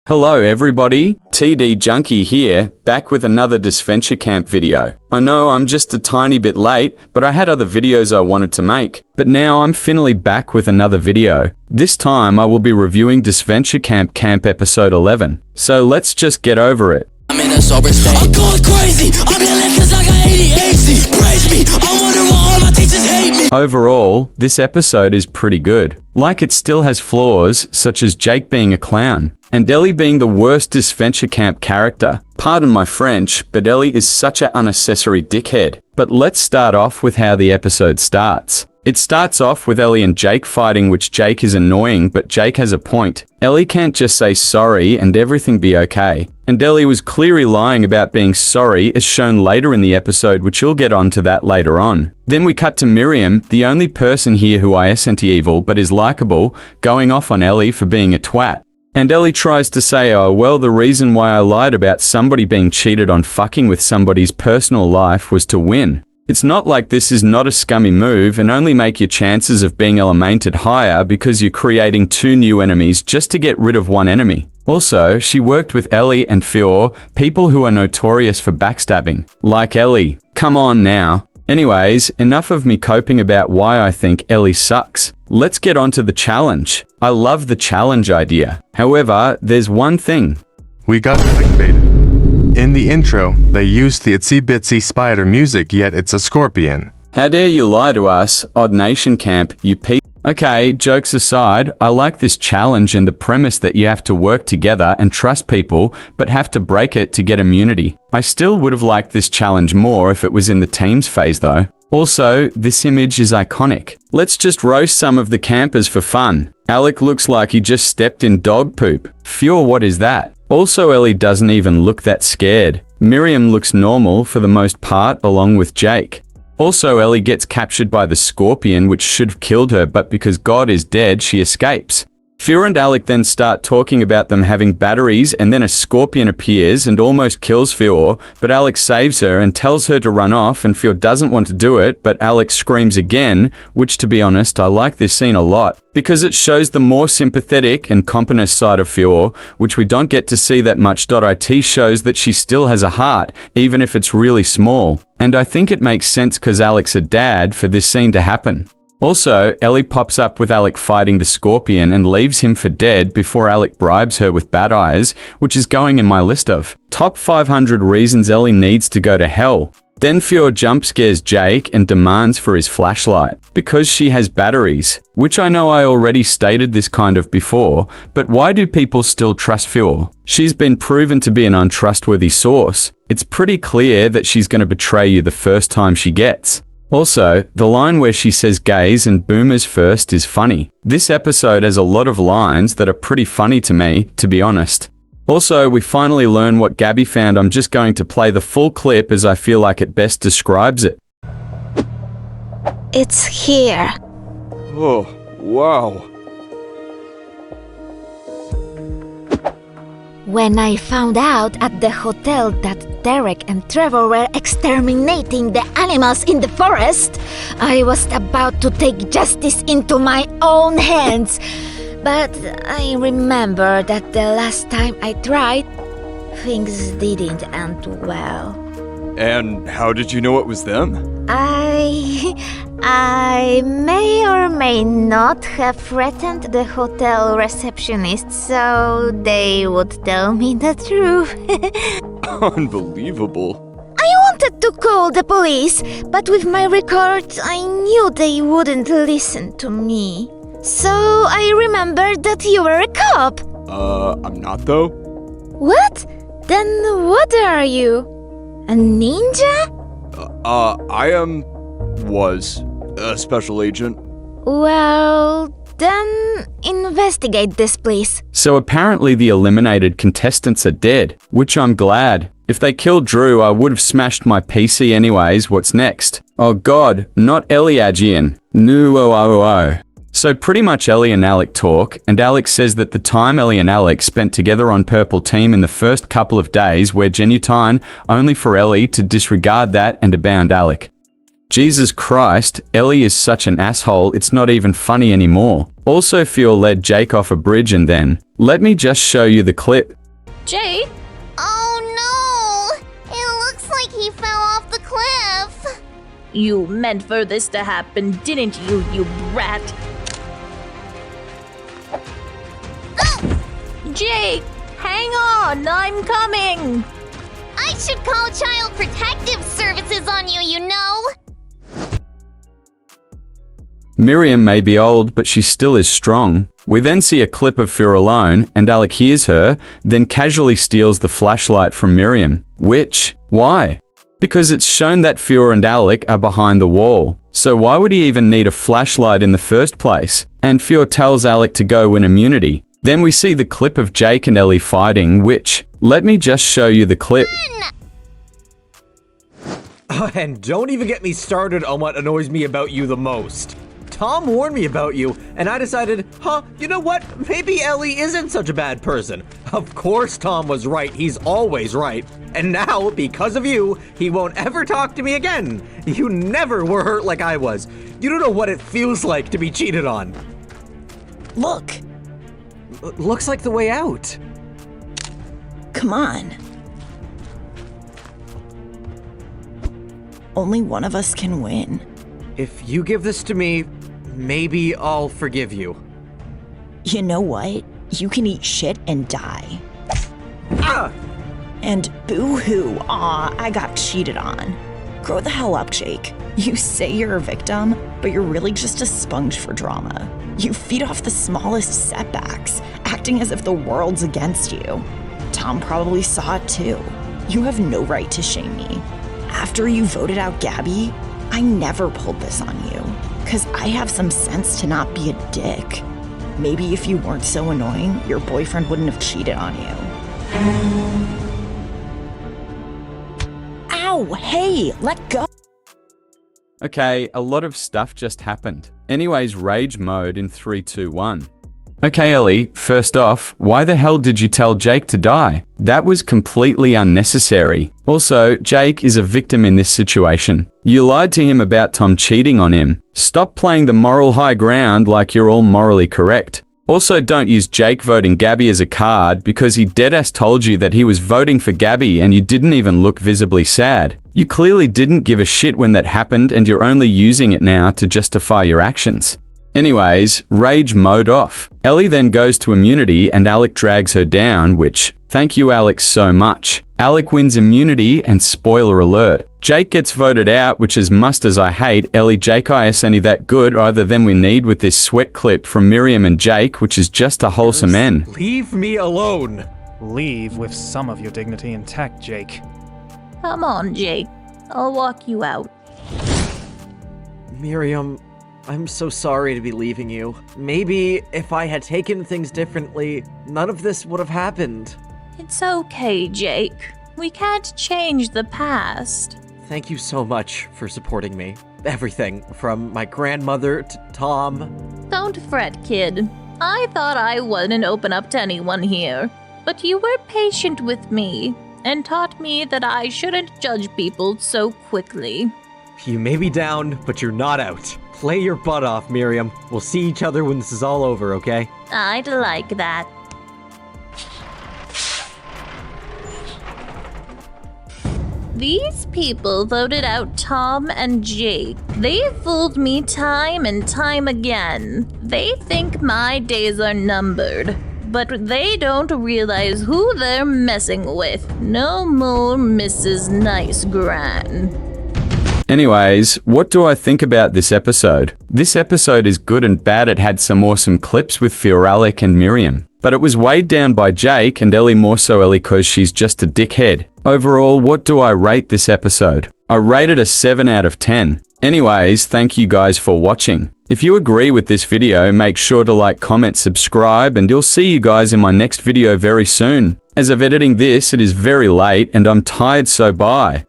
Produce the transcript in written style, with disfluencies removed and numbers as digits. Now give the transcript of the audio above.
Hello everybody, TD Jhunkey here, back with another Disventure camp video. I know I'm just a tiny bit late, but I had other videos I wanted to make. But now I'm finally back with another video. This time I will be reviewing Disventure Camp episode 11. So let's just get over it. I'm in a sober state. I'm going crazy. I'm yelling cause I got ADHD. Praise me. I wonder why all my teachers hate me. Overall, this episode is pretty good. Like, it still has flaws, such as Jake being a clown, and Ellie being the worst Disventure Camp character. Pardon my French, but Ellie is such an unnecessary dickhead. But let's start off with how the episode starts. It starts off with Ellie and Jake fighting, which Jake is annoying, but Jake has a point. Ellie can't just say sorry and everything be okay. And Ellie was clearly lying about being sorry, as shown later in the episode, which you'll get onto that later on. Then we cut to Miriam, the only person here who isn't evil but is likable, going off on Ellie for being a twat. And Ellie tries to say, oh well, the reason why I lied about somebody being cheated on fucking with somebody's personal life was to win. It's not like this is not a scummy move and only make your chances of being eliminated higher because you're creating two new enemies just to get rid of one enemy. Also, she worked with Ellie and Fior, people who are notorious for backstabbing. Like Ellie. Come on now. Anyways, enough of me coping about why I think Ellie sucks. Let's get on to the challenge. I love the challenge idea. However, there's one thing. We got clickbaited. In the intro, they used the itsy bitsy spider music, yet it's a scorpion. How dare you lie to us, Odd Nation Camp, you pe- Okay, jokes aside, I like this challenge and the premise that you have to work together and trust people, but have to break it to get immunity. I still would have liked this challenge more if it was in the teams phase though. Also, this image is iconic. Let's just roast some of the campers for fun. Alec looks like he just stepped in dog poop. Fior, what is that? Also, Ellie doesn't even look that scared. Miriam looks normal for the most part, along with Jake. Also, Ellie gets captured by the scorpion, which should have killed her, but because God is dead, she escapes. Fior and Alec then start talking about them having batteries, and then a scorpion appears and almost kills Fior, but Alec saves her and tells her to run off, and Fior doesn't want to do it, but Alec screams again, which, to be honest, I like this scene a lot, because it shows the more sympathetic and competent side of Fior, which we don't get to see that much. It shows that she still has a heart, even if it's really small. And I think it makes sense because Alec's a dad for this scene to happen. Also, Ellie pops up with Alec fighting the scorpion and leaves him for dead before Alec bribes her with bad eyes, which is going in my list of top 500 reasons Ellie needs to go to hell. Then Fior jump scares Jake and demands for his flashlight, because she has batteries, which I know I already stated this kind of before, but why do people still trust Fior? She's been proven to be an untrustworthy source. It's pretty clear that she's going to betray you the first time she gets. Also, the line where she says gays and boomers first is funny. This episode has a lot of lines that are pretty funny to me, to be honest. Also, we finally learn what Gabby found. I'm just going to play the full clip as I feel like it best describes it. It's here. Oh, wow. When I found out at the hotel that Derek and Trevor were exterminating the animals in the forest, I was about to take justice into my own hands. But I remember that the last time I tried, things didn't end well. And how did you know it was them? I may or may not have threatened the hotel receptionist so they would tell me the truth. Unbelievable. I wanted to call the police, but with my records I knew they wouldn't listen to me. So I remembered that you were a cop. I'm not though. What? Then what are you? A ninja? Was a special agent. Well, then investigate this, please. So apparently the eliminated contestants are dead, which I'm glad. If they killed Drew, I would have smashed my PC anyways. What's next? Oh god, not Ellie Agian. No. So pretty much Ellie and Alec talk, and Alec says that the time Ellie and Alec spent together on Purple Team in the first couple of days were genuine, only for Ellie to disregard that and abound Alec. Jesus Christ, Ellie is such an asshole, it's not even funny anymore. Also, Fior led Jake off a bridge and then, let me just show you the clip. Jake? Oh no! It looks like he fell off the cliff. You meant for this to happen, didn't you, you brat? Jake, hang on, I'm coming! I should call Child Protective Services on you, you know? Miriam may be old, but she still is strong. We then see a clip of Fior alone, and Alec hears her, then casually steals the flashlight from Miriam. Why? Because it's shown that Fior and Alec are behind the wall. So why would he even need a flashlight in the first place? And Fior tells Alec to go win immunity. Then we see the clip of Jake and Ellie fighting, let me just show you the clip. And don't even get me started on what annoys me about you the most. Tom warned me about you, and I decided, you know what? Maybe Ellie isn't such a bad person. Of course Tom was right, he's always right. And now, because of you, he won't ever talk to me again. You never were hurt like I was. You don't know what it feels like to be cheated on. Look, Looks like the way out. come on. Only one of us can win. If you give this to me, maybe I'll forgive you. You know what? You can eat shit and die. Ah! And boo-hoo, aw, I got cheated on. Grow the hell up, Jake. You say you're a victim, but you're really just a sponge for drama. You feed off the smallest setbacks, acting as if the world's against you. Tom probably saw it too. You have no right to shame me. After you voted out Gabby, I never pulled this on you, 'cause I have some sense to not be a dick. Maybe if you weren't so annoying, your boyfriend wouldn't have cheated on you. Ow, hey, let go. Okay, a lot of stuff just happened. Anyways, rage mode in 3, 2, 1. Okay, Ellie, first off, why the hell did you tell Jake to die? That was completely unnecessary. Also, Jake is a victim in this situation. You lied to him about Tom cheating on him. Stop playing the moral high ground like you're all morally correct. Also, don't use Jake voting Gabby as a card because he deadass told you that he was voting for Gabby and you didn't even look visibly sad. You clearly didn't give a shit when that happened and you're only using it now to justify your actions. Anyways, rage mode off. Ellie then goes to immunity and Alec drags her down, thank you Alex so much. Alec wins immunity and spoiler alert. Jake gets voted out, which as much as I hate Ellie, Jake is any that good either than we need with this sweat clip from Miriam and Jake, which is just a wholesome end. Leave me alone. Leave with some of your dignity intact, Jake. Come on, Jake. I'll walk you out. Miriam, I'm so sorry to be leaving you. Maybe if I had taken things differently, none of this would have happened. It's okay, Jake. We can't change the past. Thank you so much for supporting me. Everything, from my grandmother to Tom. Don't fret, kid. I thought I wouldn't open up to anyone here, but you were patient with me and taught me that I shouldn't judge people so quickly. You may be down, but you're not out. Play your butt off, Miriam. We'll see each other when this is all over, okay? I'd like that. These people voted out Tom and Jake. They fooled me time and time again. They think my days are numbered, but they don't realize who they're messing with. No more Mrs. Nice Gran. Anyways, what do I think about this episode? This episode is good and bad. It had some awesome clips with Fior, Alec and Miriam, but it was weighed down by Jake and Ellie, more so Ellie cause she's just a dickhead. Overall, what do I rate this episode? I rated a 7 out of 10. Anyways, thank you guys for watching. If you agree with this video, make sure to like, comment, subscribe, and you'll see you guys in my next video very soon. As of editing this, it is very late and I'm tired, so bye.